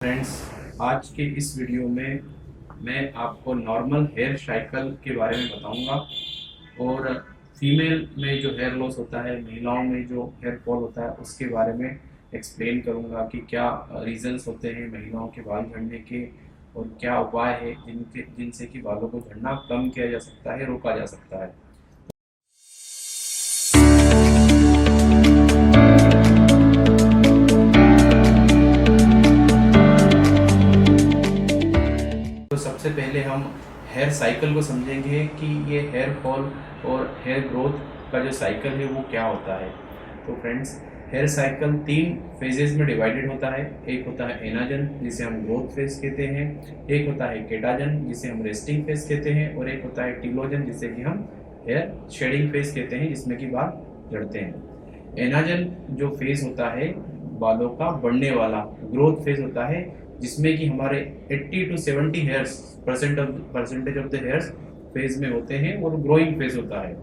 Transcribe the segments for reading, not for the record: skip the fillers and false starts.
Friends, आज के इस वीडियो में मैं आपको नॉर्मल हेयर साइकिल के बारे में बताऊंगा और फीमेल में जो हेयर लॉस होता है, महिलाओं में जो हेयर फॉल होता है उसके बारे में एक्सप्लेन करूंगा कि क्या रीजंस होते हैं महिलाओं के बाल झड़ने के और क्या उपाय है जिनसे कि बालों को झड़ना कम किया जा सकता है, रोका जा सकता है। तो सबसे पहले हम हेयर साइकिल को समझेंगे कि ये हेयर फॉल और हेयर ग्रोथ का जो साइकिल है वो क्या होता है। तो फ्रेंड्स, हेयर साइकिल 3 फेजेस में डिवाइडेड होता है। एक होता है एनाजन, जिसे हम ग्रोथ फेज कहते हैं, एक होता है केटाजन, जिसे हम रेस्टिंग फेज कहते हैं, और एक होता है टीलोजन, जिसे कि हम हेयर शेडिंग फेज कहते हैं, जिसमें कि बाल झड़ते हैं। एनाजन जो फेज होता है बालों का बढ़ने वाला ग्रोथ फेज होता है, जिसमें कि हमारे 80 to 70 hairs percentage of the hairs phase में होते हैं और ग्रोइंग फेज होता है।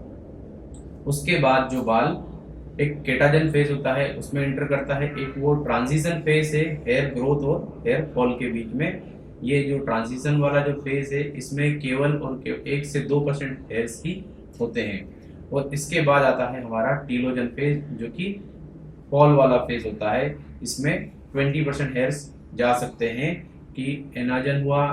उसके बाद जो बाल एक केटाजन फेज होता है उसमें एंटर करता है। एक वो ट्रांजिशन फेज है हेयर ग्रोथ और हेयर फॉल के बीच में। ये जो ट्रांजिशन वाला जो फेज है इसमें केवल और 1 से 2% हेयर्स ही होते हैं। और इसके बाद आता है हमारा टीलोजन फेज, जो कि फॉल वाला फेज होता है। इसमें 20% हेयर्स जा सकते हैं कि एनाजन हुआ,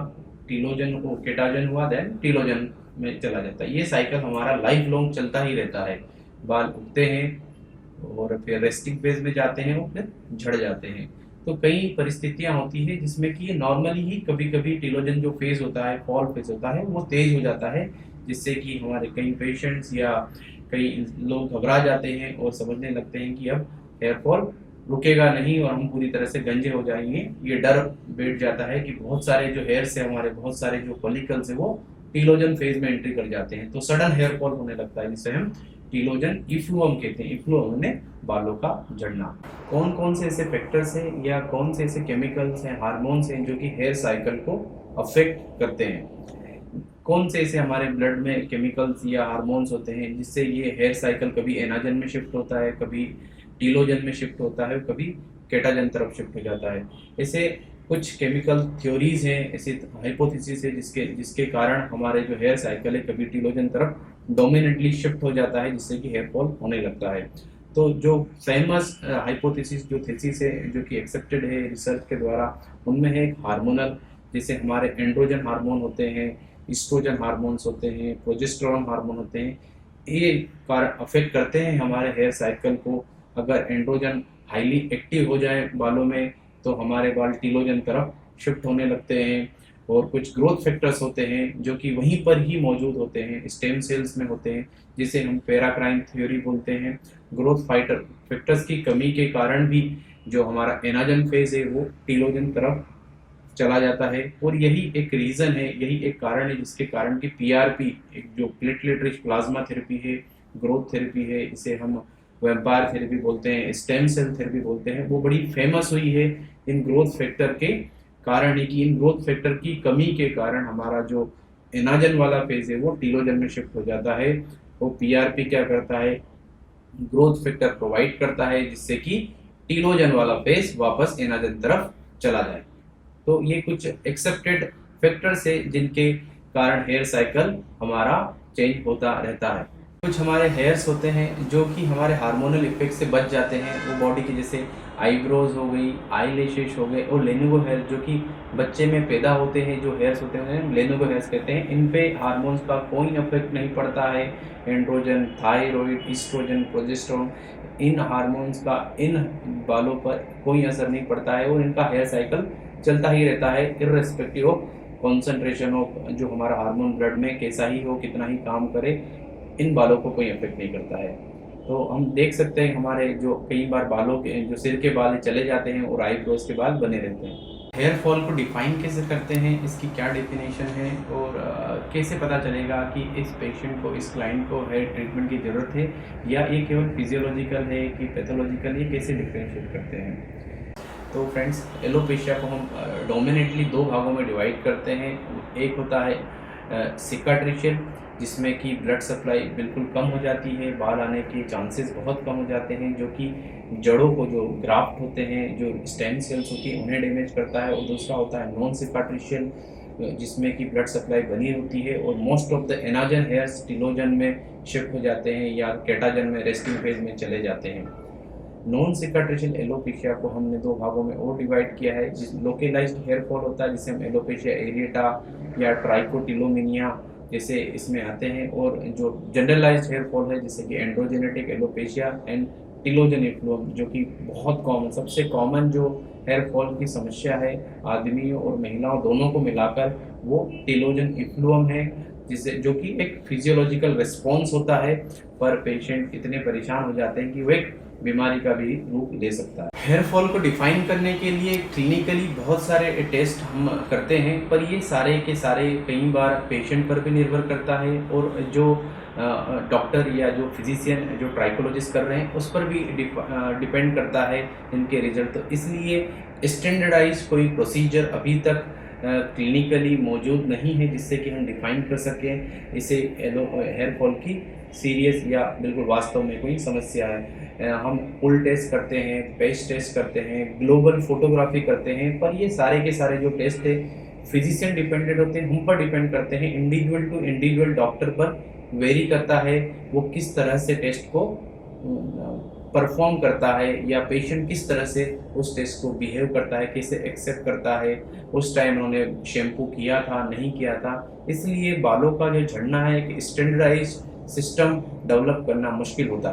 टीलोजन को केटाजन हुआ, देन टीलोजन में चला जाता है। ये साइकिल हमारा लाइफ लॉन्ग चलता ही रहता है। बाल उगते हैं और फिर रेस्टिंग फेज में जाते हैं और फिर झड़ जाते हैं। तो कई परिस्थितियां होती है जिसमें कि ये नॉर्मली ही कभी कभी टीलोजन जो फेज होता है, फॉल फेज होता है, वो तेज हो जाता है, जिससे कि हमारे कई पेशेंट्स या कई लोग घबरा जाते हैं और समझने लगते हैं कि अब हेयर फॉल रुकेगा नहीं और हम पूरी तरह से गंजे हो जाएंगे। ये डर बैठ जाता है कि बहुत सारे जो हेयर्स है हमारे, बहुत सारे जो फॉलिकल्स है वो टीलोजन फेज में एंट्री कर जाते हैं, तो सडन हेयर फॉल होने लगता है, जिसे हम टीलोजन इफ्लुअम कहते हैं। इफ्लुअम ने बालों का झड़ना। कौन कौन से ऐसे फैक्टर्स हैं या कौन से ऐसे केमिकल्स हैं, हार्मोन्स हैं जो कि हेयर साइकिल को अफेक्ट करते हैं? कौन से ऐसे हमारे ब्लड में केमिकल्स या हार्मोन्स होते हैं जिससे ये हेयर साइकिल कभी एनाजन में शिफ्ट होता है, कभी टीलोजन में शिफ्ट होता है, कभी केटाजन तरफ शिफ्ट हो जाता है? ऐसे कुछ केमिकल थ्योरीज हैं, ऐसे हाइपोथेसिस है जिसके जिसके कारण हमारे जो हेयर साइकिल है कभी टीलोजन तरफ डोमिनेटली शिफ्ट हो जाता है, जिससे कि हेयर फॉल होने लगता है। तो जो फेमस हाइपोथेसिस जो थीसिस है जो कि एक्सेप्टेड है रिसर्च के द्वारा, उनमें है हार्मोनल, जैसे हमारे एंड्रोजन हार्मोन होते हैं, ईस्ट्रोजन हार्मोन्स होते हैं, प्रोजेस्टेरोन हार्मोन होते हैं। ये अफेक्ट करते हैं हमारे हेयर साइकिल को। अगर एंड्रोजन हाईली एक्टिव हो जाए बालों में तो हमारे बाल टीलोजन तरफ शिफ्ट होने लगते हैं। और कुछ ग्रोथ फैक्टर्स होते हैं जो कि वहीं पर ही मौजूद होते हैं, स्टेम सेल्स में होते हैं, जिसे हम पैराक्राइन थ्योरी बोलते हैं। ग्रोथ फाइटर फैक्टर्स की कमी के कारण भी जो हमारा एनाजन फेज है वो टीलोजन तरफ चला जाता है। और यही एक रीजन है, यही एक कारण है जिसके कारण कि पीआरपी, एक जो प्लेटलेट रिच प्लाज्मा थेरेपी है, ग्रोथ थेरेपी है, इसे हम वेम्पायर थेरेपी बोलते हैं, स्टेम सेल थेरेपी बोलते हैं, वो बड़ी फेमस हुई है इन ग्रोथ फैक्टर के कारण है कि इन ग्रोथ फैक्टर की कमी के कारण हमारा जो एनाजन वाला फेज है वो टीलोजन में शिफ्ट हो जाता है। वो पीआरपी क्या करता है, ग्रोथ फैक्टर प्रोवाइड करता है जिससे कि टीलोजन वाला फेज वापस एनाजन तरफ चला जाए। तो ये कुछ एक्सेप्टेड फैक्टर्स है जिनके कारण हेयर साइकिल हमारा चेंज होता रहता है। कुछ हमारे हेयर्स होते हैं जो कि हमारे हार्मोनल इफेक्ट से बच जाते हैं। वो बॉडी के जैसे आईब्रोज हो गई, आई लैशेस हो गए, और लेनुगो हेयर जो कि बच्चे में पैदा होते हैं, जो हेयर्स होते हैं लेनुगो हेयर्स कहते हैं। इन पे हार्मोन्स का कोई इफेक्ट नहीं पड़ता है। एंड्रोजन, थायराइड, ईस्ट्रोजन, प्रोजेस्टेरोन, इन हार्मोन्स का इन बालों पर कोई असर नहीं पड़ता है और इनका हेयर साइकिल चलता ही रहता है, इर्रेस्पेक्टिव ऑफ कॉन्सेंट्रेशन ऑफ जो हमारा हार्मोन ब्लड में कैसा ही हो, कितना ही काम करे, इन बालों को कोई इफेक्ट नहीं करता है। तो हम देख सकते हैं हमारे जो कई बार बालों के जो सिर के बाल चले जाते हैं और आईब्रोज के बाल बने रहते हैं। हेयर फॉल को डिफाइन कैसे करते हैं, इसकी क्या डेफिनेशन है, और कैसे पता चलेगा कि इस पेशेंट को, इस क्लाइंट को हेयर ट्रीटमेंट की ज़रूरत है या ये केवल फिजियोलॉजिकल है कि पैथोलॉजिकल, ये कैसे डिफ्रेंशिएट करते हैं? तो फ्रेंड्स, एलोपेशिया को हम डोमिनेटली 2 भागों में डिवाइड करते हैं। एक होता है सिकाट्रिशियल, जिसमें कि ब्लड सप्लाई बिल्कुल कम हो जाती है, बाल आने के चांसेस बहुत कम हो जाते हैं, जो कि जड़ों को, जो ग्राफ्ट होते हैं, जो स्टेम सेल्स होती है, उन्हें डैमेज करता है। और दूसरा होता है नॉन सिकाट्रिशियल, जिसमें कि ब्लड सप्लाई बनी होती है और most of the anagen hairs telogen में शिफ्ट हो जाते हैं या केटाजन में रेस्टिंग फेज में चले जाते हैं। नॉन सिकाट्रिशियल एलोपेशिया को हमने दो भागों में और डिवाइड किया है। जिस लोकेलाइज्ड हेयर फॉल होता है, जिसे हम एलोपेशिया एरिएटा या ट्राइकोटिलोमिनिया जैसे इसमें आते हैं, और जो जनरलाइज्ड हेयर फॉल है जैसे कि एंड्रोजेनेटिक एलोपेशिया एंड टिलोजन इफ्लुअम, जो कि बहुत कॉमन, सबसे कॉमन जो हेयर फॉल की समस्या है आदमियों और महिलाओं दोनों को मिलाकर, वो टिलोजन इफ्लुअम है, जिसे जो कि एक फिजियोलॉजिकल रिस्पॉन्स होता है, पर पेशेंट इतने परेशान हो जाते हैं कि वो एक बीमारी का भी रूप ले सकता है। हेयर फॉल को डिफाइन करने के लिए क्लिनिकली बहुत सारे टेस्ट हम करते हैं, पर ये सारे के सारे कई बार पेशेंट पर भी निर्भर करता है और जो डॉक्टर या जो फिजिशियन, जो ट्राइकोलॉजिस्ट कर रहे हैं, उस पर भी डिपेंड करता है इनके रिजल्ट। तो इसलिए स्टैंडर्डाइज कोई प्रोसीजर अभी तक क्लिनिकली मौजूद नहीं है जिससे कि हम डिफाइन कर सकें इसे हेयर फॉल की सीरियस या बिल्कुल वास्तव में कोई समस्या है। हम पुल टेस्ट करते हैं, पेस्ट टेस्ट करते हैं, ग्लोबल फोटोग्राफी करते हैं, पर ये सारे के सारे जो टेस्ट है फिजिशियन डिपेंडेंट होते हैं, हम पर डिपेंड करते हैं, इंडिविजुअल टू इंडिविजुअल डॉक्टर पर वेरी करता है वो किस तरह से टेस्ट को परफॉर्म करता है या पेशेंट किस तरह से उस टेस्ट को बिहेव करता है, कैसे एक्सेप्ट करता है, उस टाइम उन्होंने शैम्पू किया था नहीं किया था। इसलिए बालों का जो झड़ना है, एक स्टैंडर्डाइज सिस्टम डेवलप करना मुश्किल होता है।